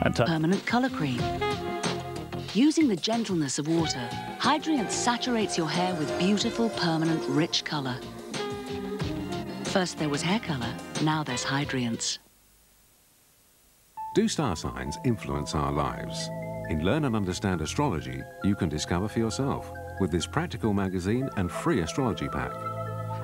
Permanent colour cream. Using the gentleness of water, Hydrience saturates your hair with beautiful, permanent, rich colour. First there was hair colour, now there's Hydrience. Do star signs influence our lives? In Learn and Understand Astrology, you can discover for yourself with this practical magazine and free astrology pack.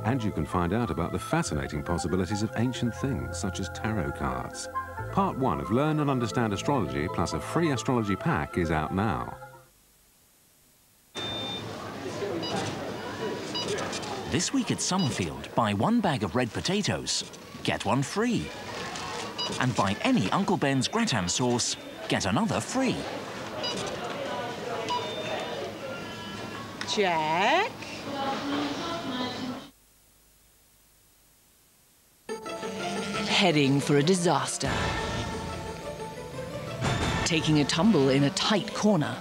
And you can find out about the fascinating possibilities of ancient things such as tarot cards. Part 1 of Learn and Understand Astrology plus a free astrology pack is out now. This week at Summerfield, buy 1 bag of red potatoes, get 1 free. And buy any Uncle Ben's gratin sauce, get another free. Check. Heading for a disaster. Taking a tumble in a tight corner.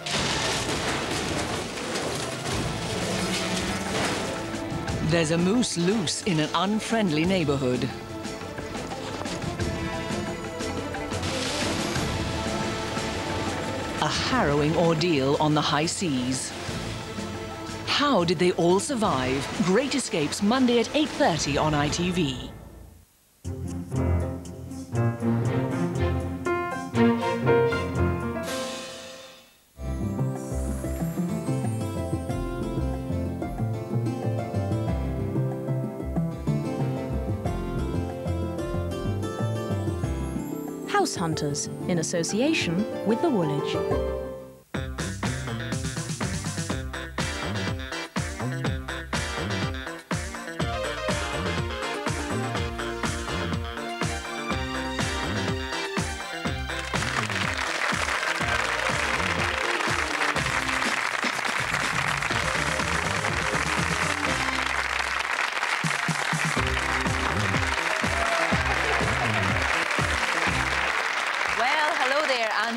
There's a moose loose in an unfriendly neighborhood. A harrowing ordeal on the high seas. How did they all survive? Great Escapes, Monday at 8:30 on ITV. House Hunters, in association with the Woolwich.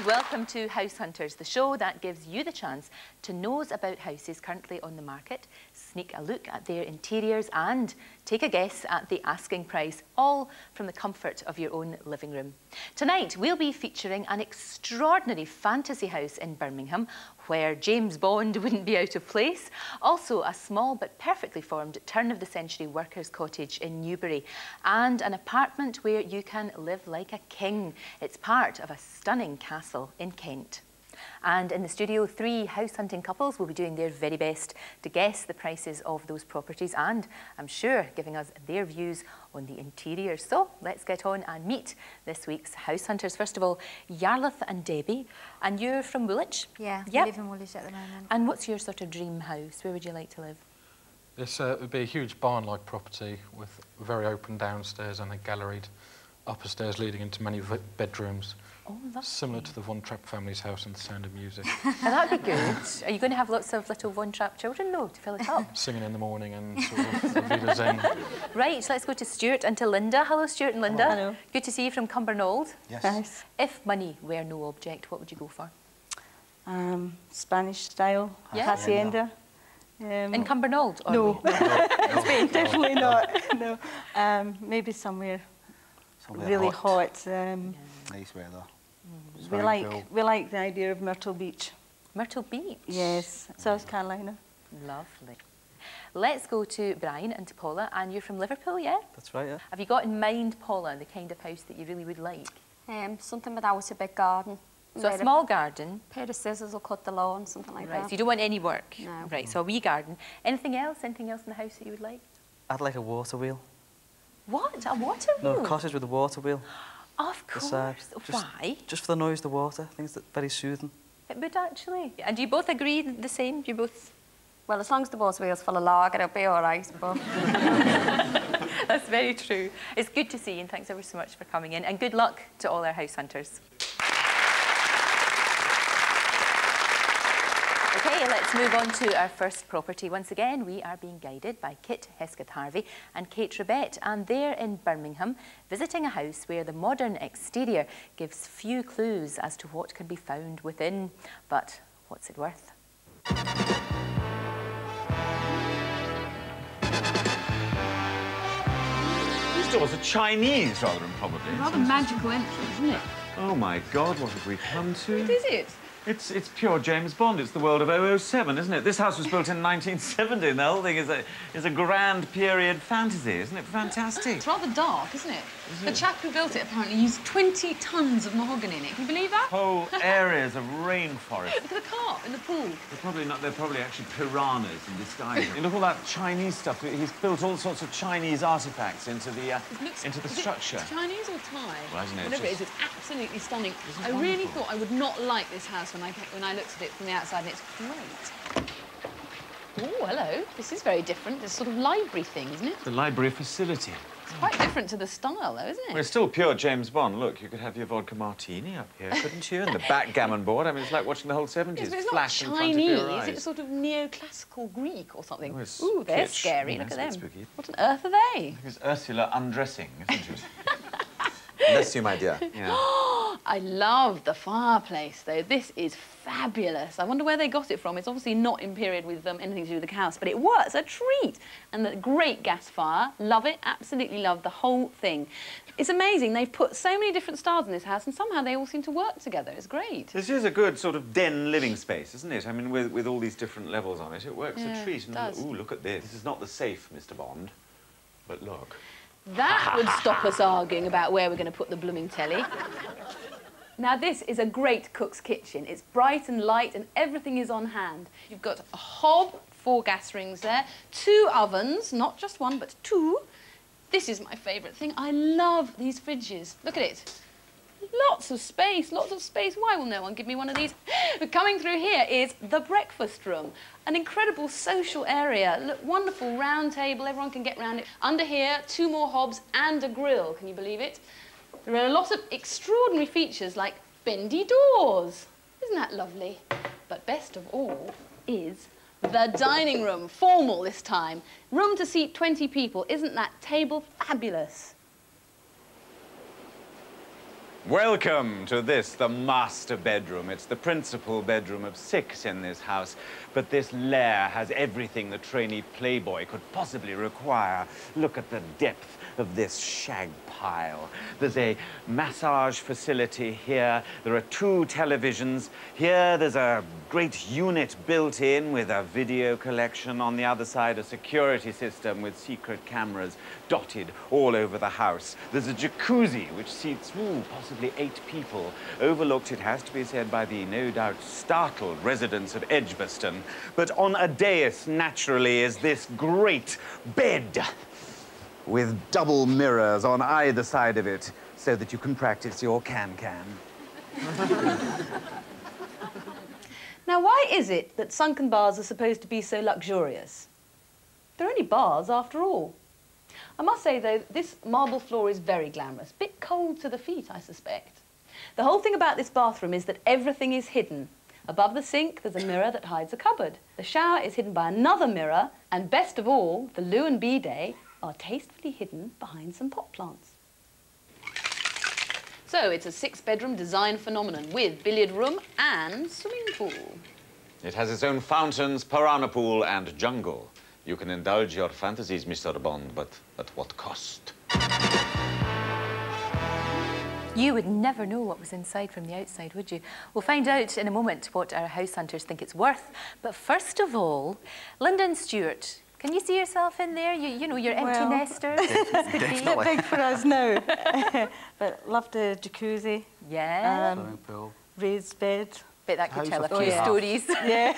Welcome to House Hunters, the show that gives you the chance to nose about houses currently on the market, sneak a look at their interiors and take a guess at the asking price, all from the comfort of your own living room. Tonight, we'll be featuring an extraordinary fantasy house in Birmingham where James Bond wouldn't be out of place. Also, a small but perfectly formed turn-of-the-century workers' cottage in Newbury and an apartment where you can live like a king. It's part of a stunning castle in Kent. And in the studio, 3 house-hunting couples will be doing their very best to guess the prices of those properties and, I'm sure, giving us their views on the interior. So let's get on and meet this week's house hunters. First of all, Yarlath and Debbie. And you're from Woolwich? Yeah, yep. We live in Woolwich at the moment. And what's your sort of dream house? Where would you like to live? This would be a huge barn-like property with very open downstairs and a galleried upper stairs leading into many bedrooms. Oh, lovely. Similar to the Von Trapp family's house in The Sound of Music. Oh, that'd be good. Are you going to have lots of little Von Trapp children? No, to fill it up. Singing in the morning and sort of La Vida Zen. Right, let's go to Stuart and to Linda. Hello, Stuart and Linda. Hello. Good to see you from Cumbernauld. Yes. Nice. If money were no object, what would you go for? Spanish style, hacienda. In Cumbernauld? Or No, No, Spain, definitely not. No, maybe somewhere really hot. Nice weather. We like the idea of Myrtle Beach. Myrtle Beach? Yes, South Carolina. Lovely. Let's go to Brian and to Paula, and you're from Liverpool, yeah? That's right, yeah. Have you got in mind, Paula, the kind of house that you really would like? Something without a big garden. So a small garden? A pair of scissors will cut the lawn, something like that. Right, so you don't want any work? No. Right, so a wee garden. Anything else? Anything else in the house that you would like? I'd like a water wheel. What? A water wheel? No, a cottage with a water wheel. Of course. Why? Just for the noise, the water. I think it's very soothing. It would actually. And do you both agree the same? You both? Well, as long as the water wheel's full of lager, it'll be all right, but... That's very true. It's good to see you, and thanks ever so much for coming in. And good luck to all our house hunters. Okay, let's move on to our first property. Once again, we are being guided by Kit Hesketh-Harvey and Kate Ribette, and they're in Birmingham, visiting a house where the modern exterior gives few clues as to what can be found within. But what's it worth? These doors are Chinese, rather than probably. Rather magical entrance, isn't it? Oh, my God, what have we come to? What is it? It's pure James Bond. It's the world of 007, isn't it? This house was built in 1970, and the whole thing is a grand period fantasy. Isn't it fantastic? It's rather dark, isn't it? The chap who built it apparently used 20 tons of mahogany in it. Can you believe that? Whole areas of rainforest. Look at the carp in the pool. They're probably not. They're probably actually piranhas in disguise. You look at all that Chinese stuff. He's built all sorts of Chinese artifacts into the structure. Chinese or Thai? Well, isn't it? Whatever it is, it's absolutely stunning. I really thought I would not like this house when I looked at it from the outside, and it's great. Oh, hello. This is very different. This sort of library thing, isn't it? The library facility. It's quite different to the style, though, isn't it? Well, it's still pure James Bond. Look, you could have your vodka martini up here, couldn't you? And the backgammon board. I mean, it's like watching the whole 70s Yes, but it's flash not in front of your eyes. Chinese. It's sort of neoclassical Greek or something. Oh, ooh, they're kitsch. scary. Look That's at a them. bit spooky. What on earth are they? I think it's Ursula undressing, isn't it? Bless you, my dear. Yeah. I love the fireplace, though. This is fabulous. I wonder where they got it from. It's obviously not in period with anything to do with the house, but it works. A treat. And the great gas fire. Love it. Absolutely love the whole thing. It's amazing. They've put so many different styles in this house, and somehow they all seem to work together. It's great. This is a good sort of den living space, isn't it? I mean, with all these different levels on it, it works a treat. It does. Ooh, look at this. This is not the safe, Mr. Bond, but look. That would stop us arguing about where we're going to put the blooming telly. Now, this is a great cook's kitchen. It's bright and light, and everything is on hand. You've got a hob, 4 gas rings there, 2 ovens, not just 1, but 2. This is my favourite thing. I love these fridges. Look at it. Lots of space, lots of space. Why will no one give me one of these? But coming through here is the breakfast room. An incredible social area. Look, wonderful round table, everyone can get round it. Under here, 2 more hobs and a grill. Can you believe it? There are a lot of extraordinary features like bendy doors. Isn't that lovely? But best of all is the dining room. Formal this time. Room to seat 20 people. Isn't that table fabulous? Welcome to this, the master bedroom. It's the principal bedroom of 6 in this house, but this lair has everything the trainee playboy could possibly require. Look at the depth of this shag pile. There's a massage facility here. There are 2 televisions. Here there's a great unit built in with a video collection. On the other side, a security system with secret cameras dotted all over the house. There's a jacuzzi which seats, possibly 8 people. Overlooked, it has to be said, by the no doubt startled residents of Edgbaston. But on a dais, naturally, is this great bed with double mirrors on either side of it so that you can practice your can-can. Now, why is it that sunken bars are supposed to be so luxurious? They're only bars, after all. I must say, though, this marble floor is very glamorous. Bit cold to the feet, I suspect. The whole thing about this bathroom is that everything is hidden. Above the sink, there's a mirror that hides a cupboard. The shower is hidden by another mirror, and best of all, the loo and bidet are tastefully hidden behind some pot plants. So it's a 6-bedroom design phenomenon with billiard room and swimming pool. It has its own fountains, piranha pool, and jungle. You can indulge your fantasies, Mr. Bond, but at what cost? You would never know what was inside from the outside, would you? We'll find out in a moment what our house hunters think it's worth. But first of all, Linda and Stuart, can you see yourself in there? You know, your empty nesters. It's a bit big for us now. But love the jacuzzi. Yeah. Swimming pool. Raised bed. Bet that could tell a few stories. Yeah.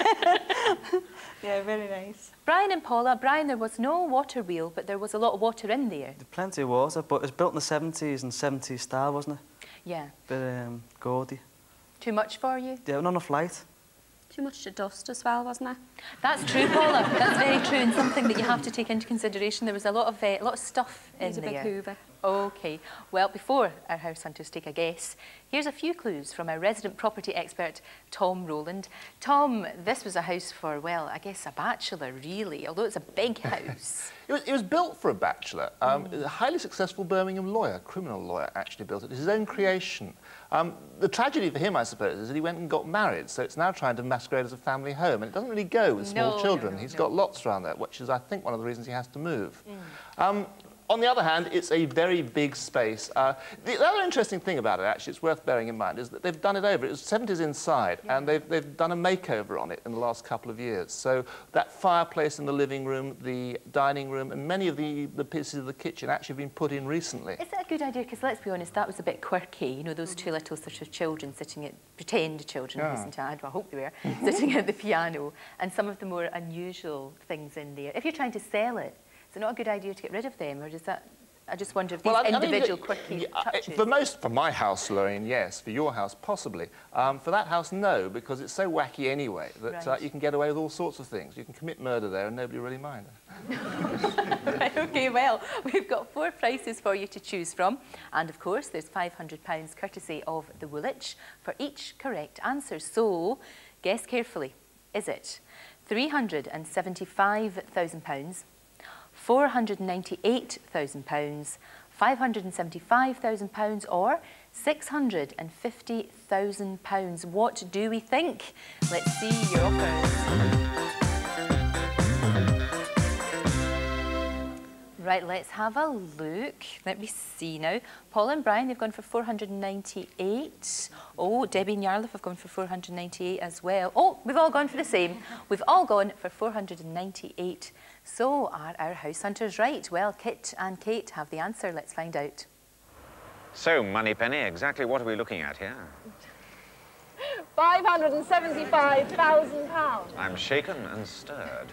Yeah, very nice. Brian and Paula, Brian, there was no water wheel, but there was a lot of water in there. There's plenty of water, but it was built in the 70s and 70s style, wasn't it? Yeah. Bit gaudy. Too much for you? Yeah, not enough light. Too much to dust as well, wasn't it? That's true, Paula. That's very true, and something that you have to take into consideration. There was a lot of stuff in there. Needs a big hoover. OK. Well, before our house hunters take a guess, here's a few clues from our resident property expert, Tom Rowland. Tom, this was a house for, well, I guess a bachelor, really, although it's a big house. It was built for a bachelor. A highly successful Birmingham lawyer, criminal lawyer, actually built it. It's his own creation. The tragedy for him, I suppose, is that he went and got married, so it's now trying to masquerade as a family home, and it doesn't really go with small children. He's got lots around there, which is, I think, one of the reasons he has to move. On the other hand, it's a very big space. The other interesting thing about it, actually, it's worth bearing in mind, is that they've done it over. It was 70s inside, and they've done a makeover on it in the last couple of years. So that fireplace in the living room, the dining room, and many of the pieces of the kitchen actually have been put in recently. Is it a good idea? Because let's be honest, that was a bit quirky. You know, those two little sort of children sitting at, pretend children, I hope they were, sitting at the piano, and some of the more unusual things in there. If you're trying to sell it, is it not a good idea to get rid of them, or does that... I just wonder if these individual quirky touches... For my house, Lorraine, yes. For your house, possibly. For that house, no, because it's so wacky anyway that you can get away with all sorts of things. You can commit murder there and nobody really mind. Right, OK, well, we've got 4 prices for you to choose from. And, of course, there's £500 courtesy of the Woolwich for each correct answer. So, guess carefully. Is it £375,000, £498,000, £575,000 or £650,000? What do we think? Let's see your offers. Right, let's have a look. Let me see now. Paul and Brian, they've gone for 498. Oh, Debbie and Yarliff have gone for 498 as well. Oh, we've all gone for the same. We've all gone for 498. So, are our house hunters right? Well, Kit and Kate have the answer. Let's find out. So, Moneypenny, exactly what are we looking at here? £575,000. I'm shaken and stirred.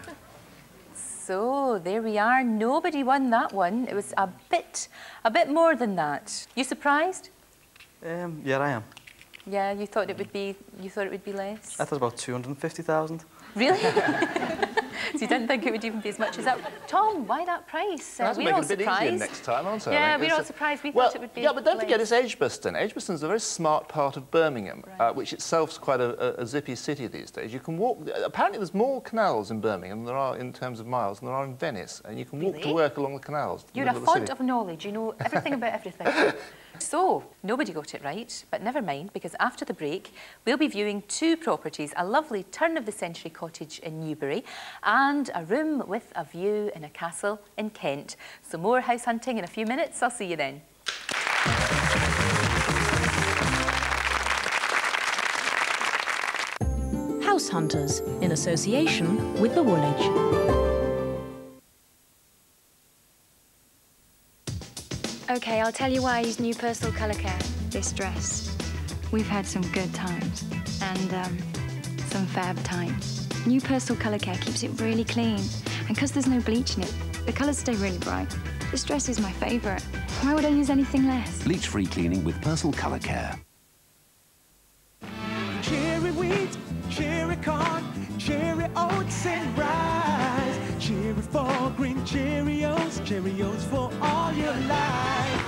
So, there we are. Nobody won that one. It was a bit more than that. You surprised? Yeah, I am. Yeah, you thought it would be less? I thought about 250,000. Really? So you didn't think it would even be as much as that? Tom, why that price? We're all surprised. Next time, aren't I? Yeah, we're all surprised. We thought it would be. Yeah, but don't forget it's Edgbaston. Edgbaston's a very smart part of Birmingham, which itself's quite a zippy city these days. You can walk. Apparently, there's more canals in Birmingham than there are in terms of miles than there are in Venice, and you can walk to work along the canals. You're a font of knowledge. You know everything about everything. So, nobody got it right, but never mind, because after the break, we'll be viewing 2 properties, a lovely turn-of-the-century cottage in Newbury and a room with a view in a castle in Kent. So more house hunting in a few minutes. I'll see you then. House Hunters, in association with the Woolwich. OK, I'll tell you why I use new personal colour care. This dress. We've had some good times and some fab times. New personal colour care keeps it really clean. And because there's no bleach in it, the colours stay really bright. This dress is my favourite. Why would I use anything less? Bleach-free cleaning with personal colour care. Cherry wheat, cherry corn, cherry oats and rice. Cherry for green Cheerios, Cheerios for all your life.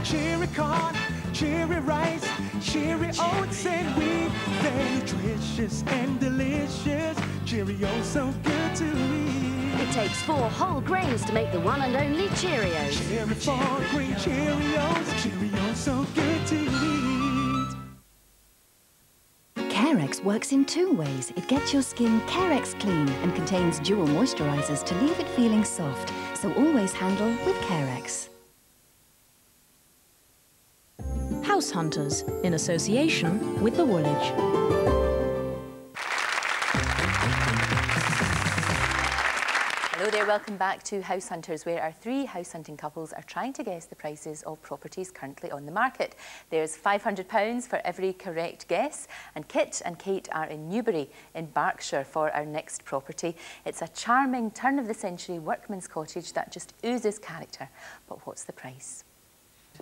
Cherry corn, cherry rice, cherry oats and wheat. They're nutritious and delicious. Cheerios so good to eat. It takes 4 whole grains to make the one and only Cheerios. Cherry for green Cheerios, Cheerios so good to eat. Carex works in 2 ways. It gets your skin Carex clean and contains dual moisturisers to leave it feeling soft. So always handle with Carex. House Hunters, in association with the Woolwich. Hello there, welcome back to House Hunters, where our 3 house hunting couples are trying to guess the prices of properties currently on the market. There's £500 for every correct guess, and Kit and Kate are in Newbury in Berkshire for our next property. It's a charming turn-of-the-century workman's cottage that just oozes character. But what's the price?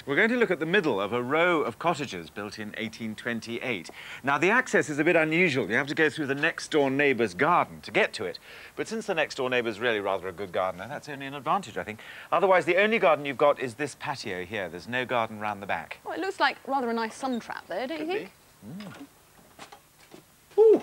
We're going to look at the middle of a row of cottages built in 1828. Now, the access is a bit unusual. You have to go through the next-door neighbour's garden to get to it. But since the next-door neighbour's really rather a good gardener, that's only an advantage, I think. Otherwise, the only garden you've got is this patio here. There's no garden round the back. Well, it looks like rather a nice sun trap there, don't you think? Ooh!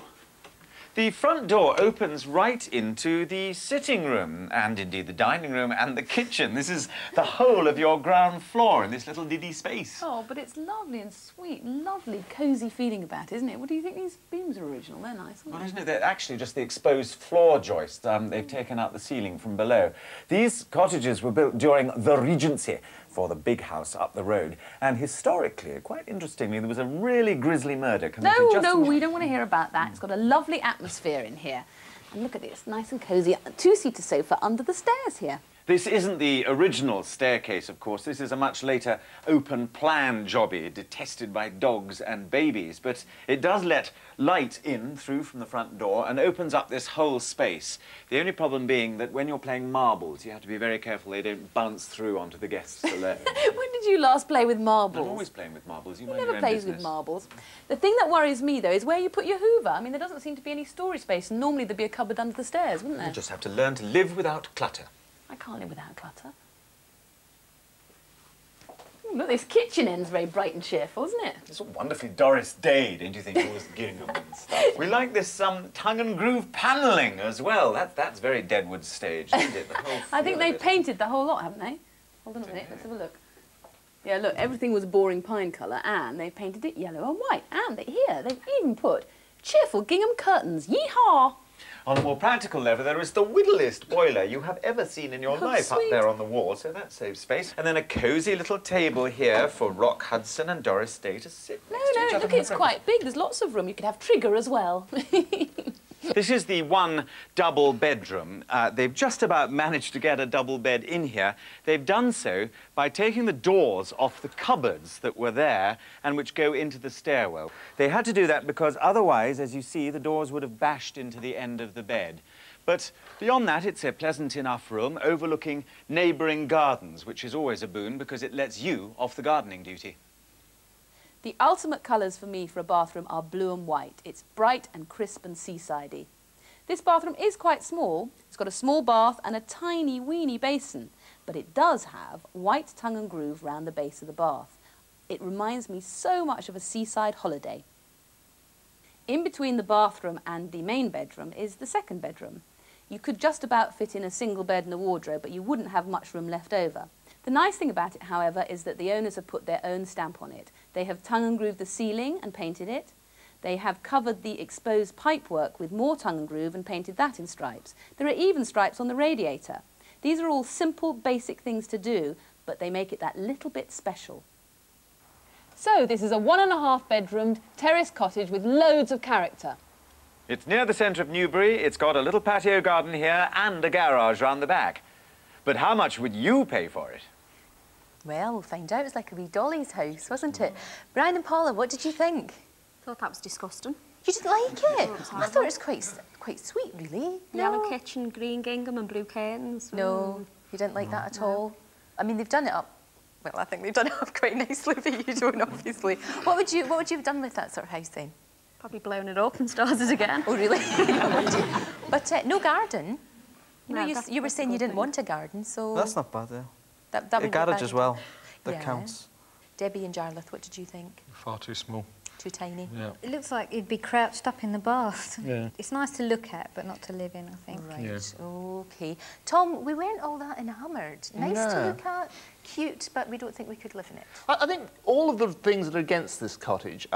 The front door opens right into the sitting room, and indeed the dining room and the kitchen. This is the whole of your ground floor in this little diddy space. Oh, but it's lovely and sweet, lovely, cosy feeling about it, isn't it? What do you think? These beams are original. They're nice, aren't Well, they? isn't it? They're actually just the exposed floor joists. They've taken out the ceiling from below. These cottages were built during the Regency for the big house up the road. And historically, quite interestingly, there was a really grisly murder committed just... No, we don't want to hear about that. It's got a lovely atmosphere in here. And look at this, nice and cosy. A two-seater sofa under the stairs here. This isn't the original staircase, of course. This is a much later open-plan jobby, detested by dogs and babies. But it does let light in through from the front door and opens up this whole space. The only problem being that when you're playing marbles, you have to be very careful they don't bounce through onto the guests below. When did you last play with marbles? I'm always playing with marbles. You never plays with marbles. The thing that worries me, though, is where you put your hoover. I mean, there doesn't seem to be any storage space, and normally there'd be a cupboard under the stairs, wouldn't there? You just have to learn to live without clutter. I can't live without clutter. Ooh, look, this kitchen end's very bright and cheerful, isn't it? It's all wonderfully Doris Day, don't you think? Always gingham and stuff. We like this tongue and groove panelling as well. That's very Deadwood stage, isn't it? The whole I think feel they've of it. painted the whole lot, haven't they? Hold on a minute, let's have a look. Yeah, look, everything was boring pine colour, and they've painted it yellow and white. And here, they've even put cheerful gingham curtains. Yee-haw! On a more practical level, there is the whittlest boiler you have ever seen in your life sweet. up there on the wall, so that saves space. And then a cosy little table here for Rock Hudson and Doris Day to sit next to each No, other. look, it's quite big. There's lots of room. You could have Trigger as well. This is the one double bedroom. They've just about managed to get a double bed in here. They've done so by taking the doors off the cupboards that were there and which go into the stairwell. They had to do that because otherwise, as you see, the doors would have bashed into the end of the bed. But beyond that, it's a pleasant enough room overlooking neighbouring gardens, which is always a boon because it lets you off the gardening duty. The ultimate colours for me for a bathroom are blue and white. It's bright and crisp and seasidey. This bathroom is quite small. It's got a small bath and a tiny, weeny basin, but it does have white tongue and groove round the base of the bath. It reminds me so much of a seaside holiday. In between the bathroom and the main bedroom is the second bedroom. You could just about fit in a single bed and a wardrobe, but you wouldn't have much room left over. The nice thing about it, however, is that the owners have put their own stamp on it. They have tongue and grooved the ceiling and painted it. They have covered the exposed pipework with more tongue and groove and painted that in stripes. There are even stripes on the radiator. These are all simple, basic things to do, but they make it that little bit special. So this is a 1.5 bedroomed terrace cottage with loads of character. It's near the centre of Newbury. It's got a little patio garden here and a garage round the back. But how much would you pay for it? Well, we'll find out. It was like a wee Dolly's house, wasn't it? Brian and Paula, what did you think? Thought that was disgusting. You didn't like it? I thought it was quite sweet, really. Yellow kitchen, green gingham and blue curtains. No, you didn't like that at all? I mean, they've done it up. Well, I think they've done it up quite nicely, but you don't, obviously. What would you have done with that sort of house then? Probably blown it up and started it again. Oh, really? But no garden. You know, No, you were saying you didn't want a garden, so... That's not bad, yeah. That A would be garage bad. as well. That Yeah. counts. Debbie and Jarlath, what did you think? Far too small. Too tiny? Yeah. It looks like you'd be crouched up in the bath. Yeah. It's nice to look at, but not to live in, I think. Right, Yeah. OK. Tom, we weren't all that enamoured. Nice to No. look at, cute, but we don't think we could live in it. I think all of the things that are against this cottage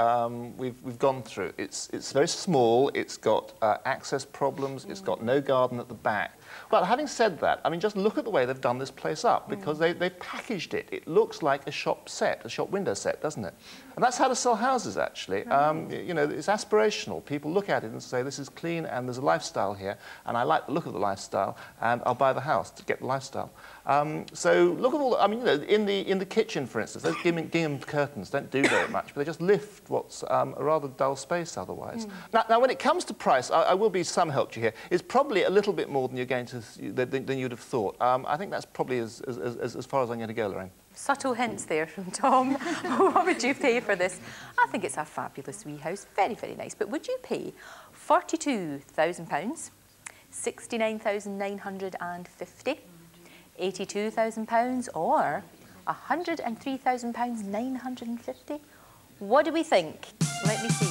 we've gone through. It's very small, it's got access problems, it's got no garden at the back. But having said that, I mean, just look at the way they've done this place up, because they've packaged it. It looks like a shop set, a shop window set, doesn't it? And that's how to sell houses, actually. You know, it's aspirational. People look at it and say, this is clean and there's a lifestyle here, and I like the look of the lifestyle, and I'll buy the house to get the lifestyle. So look at all the, I mean, you know, in the kitchen, for instance, those gingham curtains don't do very much, but they just lift what's a rather dull space otherwise. Now, when it comes to price, I will be some help to you here. It's probably a little bit more than you're going to than you'd have thought. I think that's probably as far as I'm going to go, Lorraine. Subtle hints there from Tom. What would you pay for this? I think it's a fabulous wee house. Very, very nice. But would you pay £42,000, £69,950, £82,000 or £103,950? What do we think? Let me see.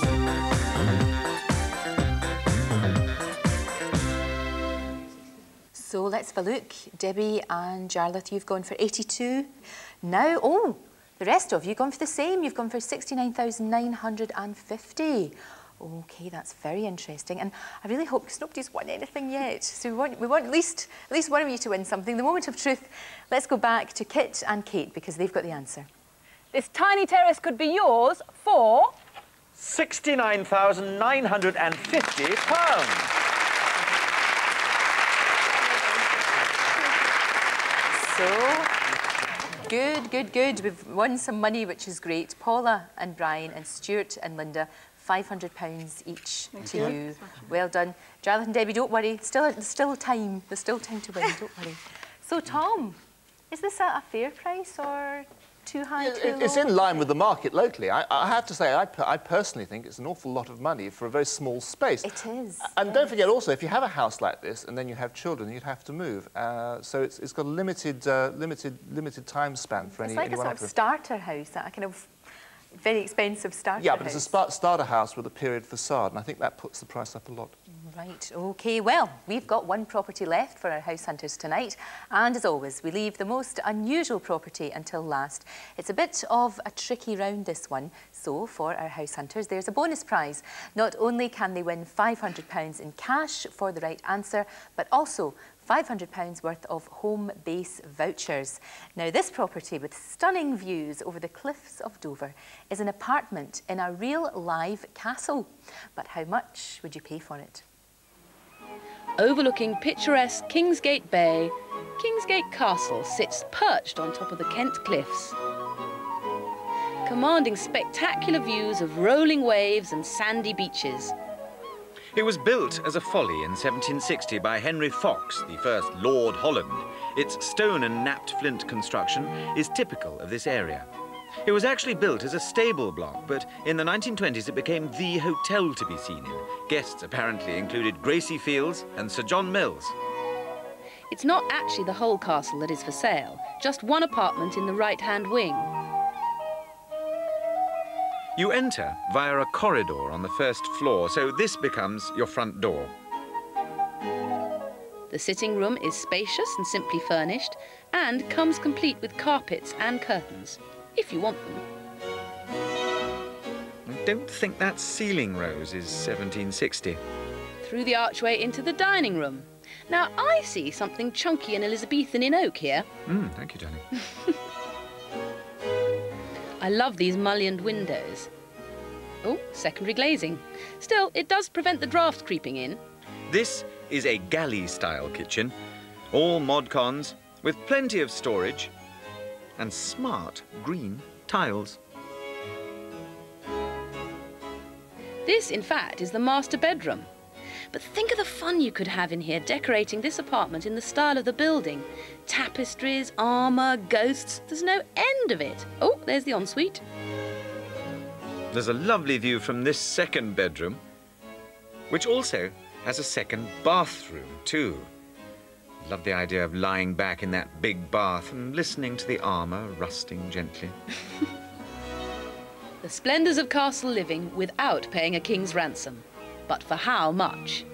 So let's have a look. Debbie and Jarlath, you've gone for 82. Now, oh, the rest of you gone for the same. You've gone for 69,950. Okay, that's very interesting, and I really hope, because nobody's won anything yet, so we want at least one of you to win something. The moment of truth. Let's go back to Kit and Kate because they've got the answer. This tiny terrace could be yours for £69,950. So, good. We've won some money, which is great. Paula and Brian and Stuart and Linda, £500 each to you. Well done. Jarlath and Debbie, don't worry. There's still time to win, don't worry. So, Tom, is this a fair price or too high, too low? It's in line with the market locally. I have to say, I personally think it's an awful lot of money for a very small space. It is. And don't forget also, if you have a house like this and then you have children, you'd have to move. So it's got a limited time span for anyone. It's like a sort of starter house, that kind of very expensive starter house. Yeah, but it's a starter house with a period facade, and I think that puts the price up a lot. Right, OK, well, we've got one property left for our house hunters tonight, and as always, we leave the most unusual property until last. It's a bit of a tricky round, this one, so for our house hunters, there's a bonus prize. Not only can they win £500 in cash for the right answer, but also £500 worth of home base vouchers. Now, this property with stunning views over the cliffs of Dover is an apartment in a real live castle. But how much would you pay for it? Overlooking picturesque Kingsgate Bay, Kingsgate Castle sits perched on top of the Kent Cliffs, commanding spectacular views of rolling waves and sandy beaches. It was built as a folly in 1760 by Henry Fox, the first Lord Holland. Its stone and napped flint construction is typical of this area. It was actually built as a stable block, but in the 1920s it became the hotel to be seen in. Guests apparently included Gracie Fields and Sir John Mills. It's not actually the whole castle that is for sale, just one apartment in the right-hand wing. You enter via a corridor on the first floor, so this becomes your front door. The sitting room is spacious and simply furnished, and comes complete with carpets and curtains, if you want them. I don't think that ceiling rose is 1760. Through the archway into the dining room. Now, I see something chunky and Elizabethan in oak here. Thank you, Johnny. I love these mullioned windows. Oh, secondary glazing. Still, it does prevent the draught creeping in. This is a galley-style kitchen, all mod cons, with plenty of storage and smart green tiles. This, in fact, is the master bedroom. But think of the fun you could have in here decorating this apartment in the style of the building. Tapestries, armour, ghosts, there's no end of it. Oh, there's the ensuite. There's a lovely view from this second bedroom, which also has a second bathroom too. Love the idea of lying back in that big bath and listening to the armour rusting gently. The splendours of castle living without paying a king's ransom. But for how much?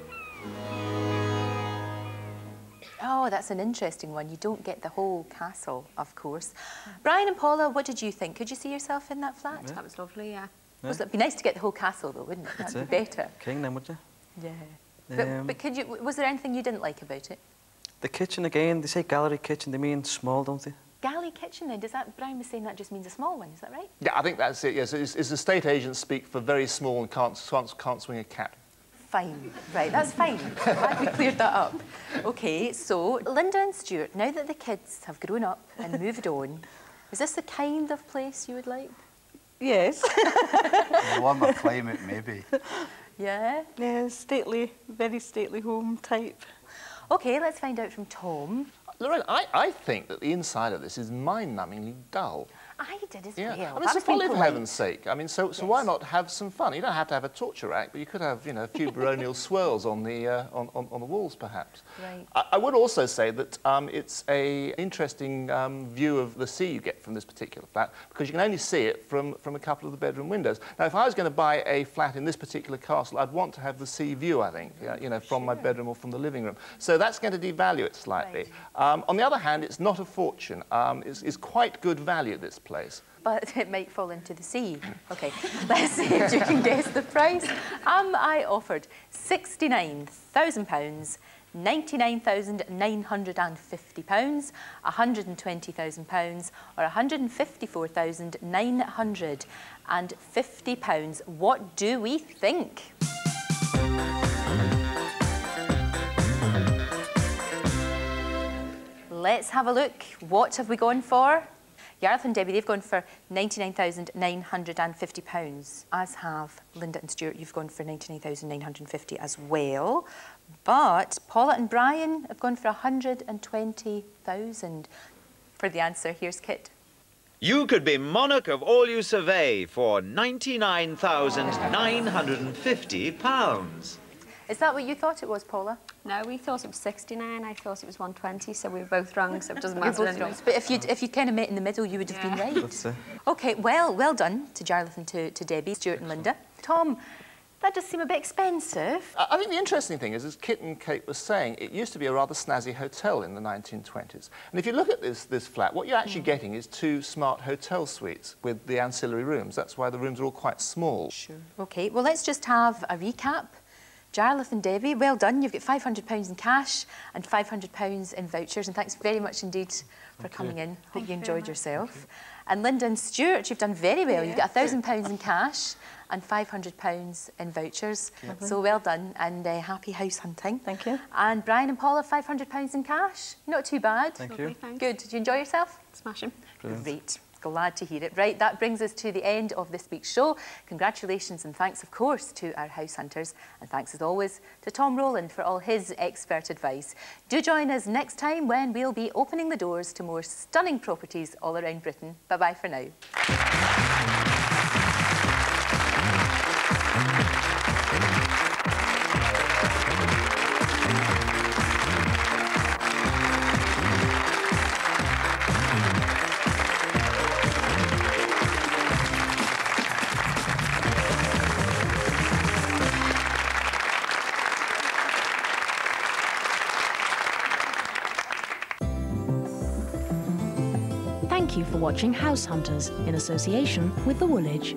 Oh, that's an interesting one. You don't get the whole castle, of course. Brian and Paula, what did you think? Could you see yourself in that flat? That was lovely, yeah. Well, it'd be nice to get the whole castle, though, wouldn't it? That'd be better. King, then, would you? Yeah. But could you? Was there anything you didn't like about it? The kitchen again. They say gallery kitchen. They mean small, don't they? Galley kitchen, then? Does that? Brian was saying that just means a small one. Is that right? Yeah, I think that's it. Yes, it's estate agents speak for very small and can't swing a cat. Fine. Right, that's fine. Glad we cleared that up. OK, so Linda and Stuart, now that the kids have grown up and moved on, is this the kind of place you would like? Yes. Warm climate, maybe. Yeah? Yeah, stately, very stately home type. OK, let's find out from Tom. Lorraine, I think that the inside of this is mind-numbingly dull. I did as Yeah, well. I mean, it's a folly for heaven's sake. I mean, so why not have some fun? You don't have to have a torture rack, but you could have, you know, a few baronial swirls on the walls, perhaps. Right. I would also say that it's a interesting view of the sea you get from this particular flat, because you can only see it from a couple of the bedroom windows. Now, if I was going to buy a flat in this particular castle, I'd want to have the sea view, I think, you know, from my bedroom or from the living room. So that's going to devalue it slightly. Right. On the other hand, it's not a fortune. It's quite good value, this place. But it might fall into the sea. OK, let's see if you can guess the price. I offered £69,000, £99,950, £120,000 or £154,950. What do we think? Let's have a look. What have we gone for? Gareth and Debbie, they've gone for £99,950, as have Linda and Stuart. You've gone for £99,950 as well. But Paula and Brian have gone for £120,000 for the answer. Here's Kit. You could be monarch of all you survey for £99,950. Is that what you thought it was, Paula? No, we thought it was 69. I thought it was 120, so we were both wrong, so it doesn't You're matter both anyway. wrong. But if you'd kind of met in the middle, you would have been right. That's it. OK, well done to Jarlath and to Debbie, Stuart and Linda. Tom, that does seem a bit expensive. I think the interesting thing is, as Kit and Kate was saying, it used to be a rather snazzy hotel in the 1920s. And if you look at this flat, what you're actually getting is 2 smart hotel suites with the ancillary rooms. That's why the rooms are all quite small. Sure. OK, well, let's just have a recap. Jarlath and Debbie, well done. You've got £500 in cash and £500 in vouchers. And thanks very much indeed for coming in. Hope you enjoyed yourself. And Linda and Stuart, you've done very well. You've got £1,000 in cash and £500 in vouchers. Lovely. So well done and happy house hunting. Thank you. And Brian and Paula, £500 in cash. Not too bad. Thank you. Good. Did you enjoy yourself? Smashing. Brilliant. Great. Glad to hear it. Right, that brings us to the end of this week's show. Congratulations and thanks, of course, to our house hunters. And thanks, as always, to Tom Rowland for all his expert advice. Do join us next time when we'll be opening the doors to more stunning properties all around Britain. Bye-bye for now. Thank you for watching House Hunters in association with the Woolwich.